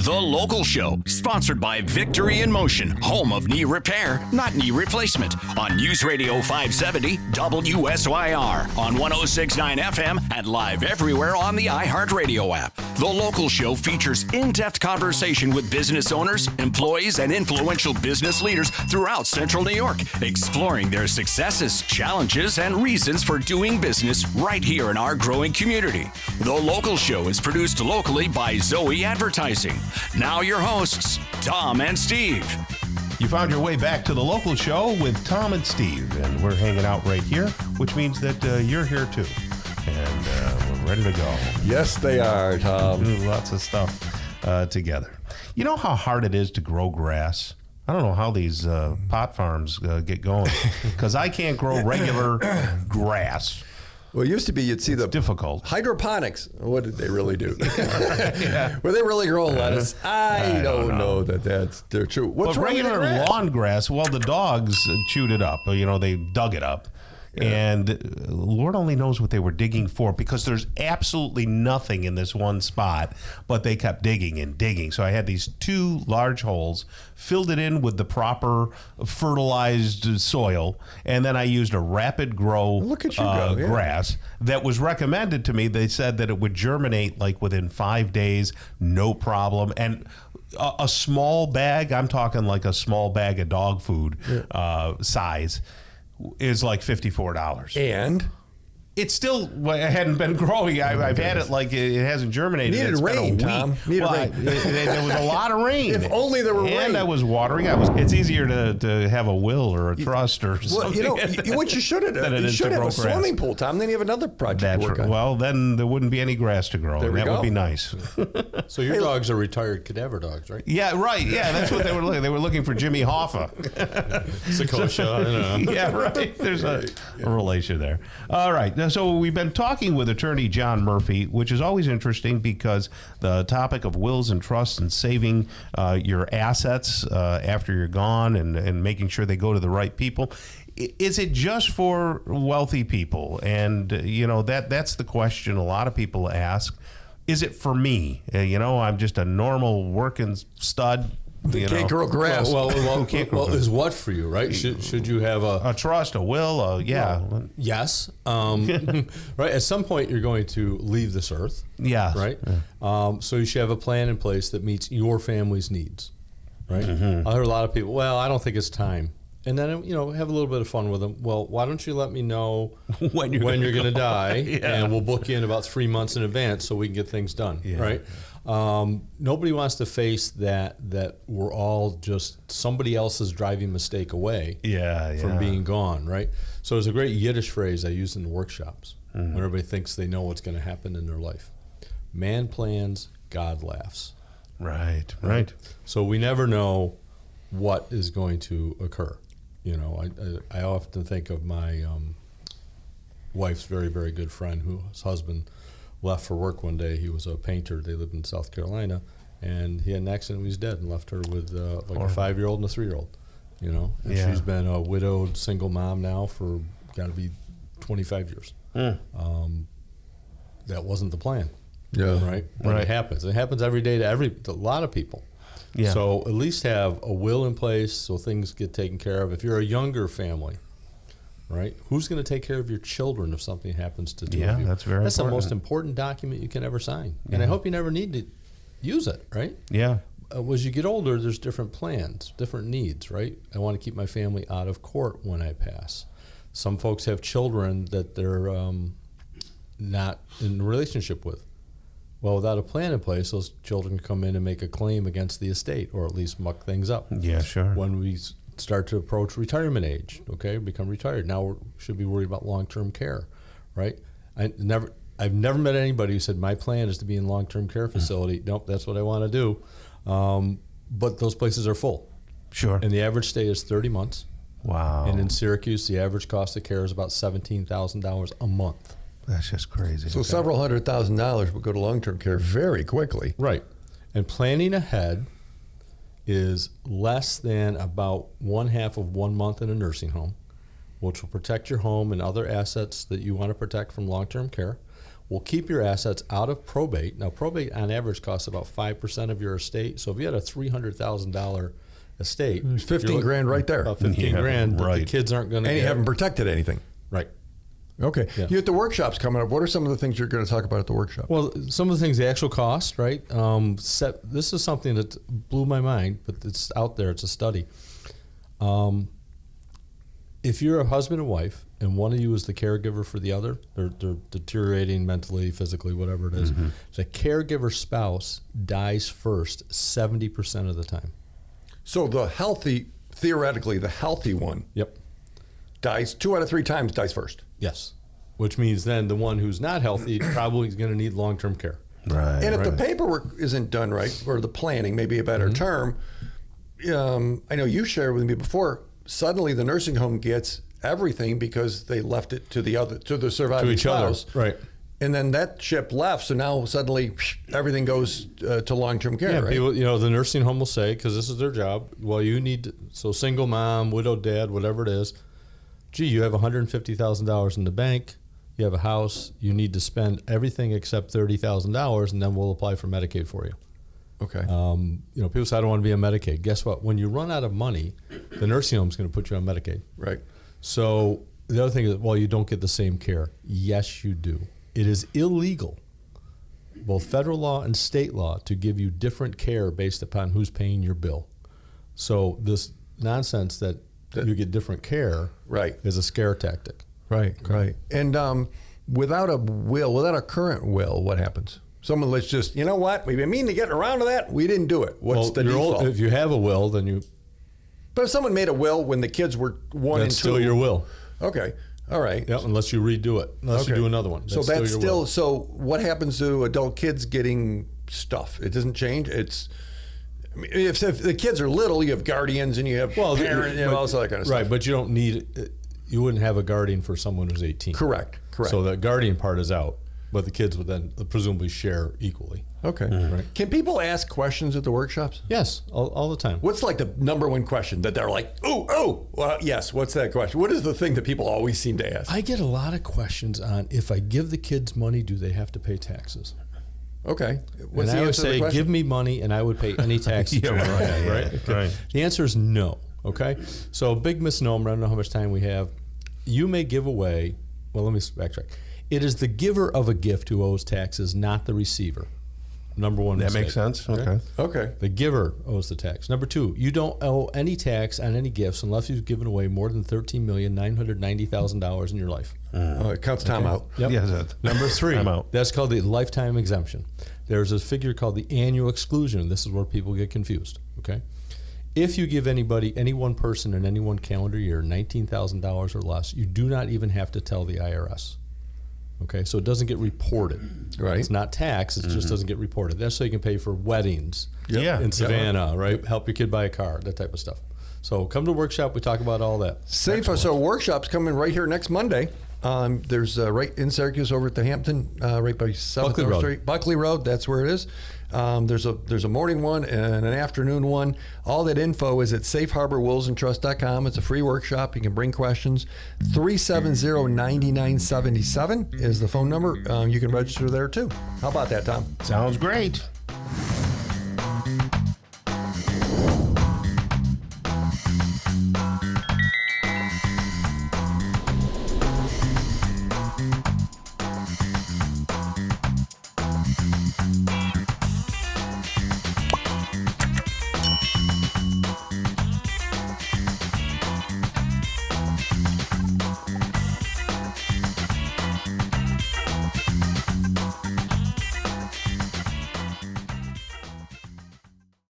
The Local Show, sponsored by Victory in Motion, home of knee repair, not knee replacement, on News Radio 570 WSYR, on 106.9 FM, and live everywhere on the iHeartRadio app. The Local Show features in-depth conversation with business owners, employees, and influential business leaders throughout Central New York, exploring their successes, challenges, and reasons for doing business right here in our growing community. The Local Show is produced locally by Zoe Advertising. Now your hosts, Tom and Steve. You found your way back to The Local Show with Tom and Steve, and we're hanging out right here, which means that you're here too. And we're ready to go. Yes, they are, Tom. Do lots of stuff together. You know how hard it is to grow grass? I don't know how these pot farms get going, because I can't grow regular grass. Well, it used to be you'd see it's the difficult hydroponics. What did they really do? Yeah. Were they really growing lettuce? I don't know that they're true. What's but wrong with regular the grass? lawn grass, well, the dogs chewed it up. You know, they dug it up. Yeah. And Lord only knows what they were digging for, because there's absolutely nothing in this one spot, but they kept digging and digging. So I had these two large holes, filled it in with the proper fertilized soil, and then I used a rapid grow grass that was recommended to me. They said that it would germinate like within 5 days, no problem. And a small bag, I'm talking like a small bag of dog food size, is like $54. And it's still, well, it hadn't been growing. I've had it like it hasn't germinated. Needed it's rain, been a Tom. week. Needed Well, rain. There was a lot of rain. If only there were rain. And I was watering. It's easier to have a will or a trust or something. Well, what you should have done, you should have a swimming pool, Tom. Then you have another project to work on. Well, then there wouldn't be any grass to grow. That would be nice. So your dogs are retired cadaver dogs, right? Yeah, right. Yeah, that's what they were looking. They were looking for Jimmy Hoffa. Soccocio, I don't know. Yeah, right. There's a relation there. All right. So we've been talking with attorney John Murphy, which is always interesting because the topic of wills and trusts and saving your assets after you're gone and making sure they go to the right people. Is it just for wealthy people? And, you know, that's the question a lot of people ask. Is it for me? I'm just a normal working stud. Can't grow grass. Well, is what for you, right? Should you have a trust, a will? Yes. Right. At some point, you're going to leave this earth. Yeah. Right. Yeah. So you should have a plan in place that meets your family's needs. Right. Mm-hmm. I heard a lot of people. Well, I don't think it's time. And then, have a little bit of fun with them. Well, why don't you let me know when you're going to die, and we'll book you in about 3 months in advance so we can get things done, right? Nobody wants to face that we're all just somebody else's driving mistake away from being gone, right? So there's a great Yiddish phrase I use in the workshops when everybody thinks they know what's going to happen in their life. Man plans, God laughs. Right. So we never know what is going to occur. I often think of my wife's very, very good friend whose husband left for work one day. He was a painter. They lived in South Carolina, and he had an accident. He was dead and left her with a 5-year-old and a 3-year-old. And she's been a widowed single mom now for got to be 25 years. That wasn't the plan. Right. But it happens. It happens every day to a lot of people. Yeah. So at least have a will in place so things get taken care of. If you're a younger family, right, who's going to take care of your children if something happens to two of you? That's very important. That's the most important document you can ever sign. Yeah. And I hope you never need to use it, right? Yeah. As you get older, there's different plans, different needs, right? I want to keep my family out of court when I pass. Some folks have children that they're not in a relationship with. Well, without a plan in place, those children come in and make a claim against the estate, or at least muck things up. Yeah, sure. When we start to approach retirement age, become retired, now we should be worried about long-term care, right? I've never met anybody who said, my plan is to be in long-term care facility. Nope, that's what I want to do. But those places are full. Sure. And the average stay is 30 months. Wow. And in Syracuse, the average cost of care is about $17,000 a month. That's just crazy. So several $100,000 would go to long-term care very quickly. Right. And planning ahead is less than about 1/2 of 1 month in a nursing home, which will protect your home and other assets that you want to protect from long-term care, will keep your assets out of probate. Now, probate on average costs about 5% of your estate. So if you had a $300,000 estate, it's 15 grand right there. About 15 grand, but the kids aren't going to. And you haven't protected anything. Right. Okay. Yeah. You at the workshops coming up. What are some of the things you're going to talk about at the workshop? Well, some of the things, the actual cost, right? This is something that blew my mind, but it's out there. It's a study. If you're a husband and wife, and one of you is the caregiver for the other, they're deteriorating mentally, physically, whatever it is, the caregiver spouse dies first 70% of the time. So theoretically, the healthy one dies 2 out of 3 times, dies first. Yes. Which means then the one who's not healthy probably is going to need long-term care. Right. And if the paperwork isn't done right, or the planning, maybe a better term, I know you shared with me before, suddenly the nursing home gets everything because they left it to the surviving spouse. Right. And then that ship left, so now suddenly everything goes to long-term care, right? People, the nursing home will say, because this is their job, well, you need, so single mom, widowed dad, whatever it is, gee, you have $150,000 in the bank, you have a house, you need to spend everything except $30,000, and then we'll apply for Medicaid for you. Okay. People say, I don't want to be on Medicaid. Guess what? When you run out of money, the nursing home is going to put you on Medicaid. Right. So the other thing is, well, you don't get the same care. Yes, you do. It is illegal, both federal law and state law, to give you different care based upon who's paying your bill. So this nonsense that you get different care is a scare tactic. Right. And without a current will, what happens? Someone, let's just, you know what? We've been meaning to get around to that. We didn't do it. What's the default? If you have a will, then you... But if someone made a will when the kids were 1 and 2... That's still your will. Okay. All right. Yeah, unless you redo it. Unless you do another one. That's still so what happens to adult kids getting stuff? It doesn't change? It's... If the kids are little, you have guardians and you have parents and all that kind of stuff. Right, but you don't need... You wouldn't have a guardian for someone who's 18. Correct. So the guardian part is out. But the kids would then presumably share equally. Okay. Right. Can people ask questions at the workshops? Yes, all the time. What's like the number one question that they're like, well, yes, what's that question? What is the thing that people always seem to ask? I get a lot of questions on, if I give the kids money, do they have to pay taxes? Okay. And I would say, give me money and I would pay any taxes. Right. The answer is no. Okay. So big misnomer. I don't know how much time we have. You may give away, well, let me backtrack. It is the giver of a gift who owes taxes, not the receiver. Number one mistake. That makes sense. Okay. The giver owes the tax. Number 2, you don't owe any tax on any gifts unless you've given away more than $13,990,000 in your life. It counts time out. Yep. Yeah, Number 3, time out. that's called the lifetime exemption. There's a figure called the annual exclusion. This is where people get confused. Okay. If you give any one person in any one calendar year $19,000 or less, you do not even have to tell the IRS. Okay, so it doesn't get reported. Right. It's not tax, it just doesn't get reported. That's so you can pay for weddings in Savannah, right? Help your kid buy a car, that type of stuff. So come to a workshop, we talk about all that. So workshop's coming right here next Monday. There's right in Syracuse over at the Hampton, right by 7th Street. Buckley Road, that's where it is. There's a morning one and an afternoon one. All that info is at safeharborwillsandtrust.com. It's a free workshop. You can bring questions. 370-9977 is the phone number. You can register there too. How about that, Tom? Sounds great.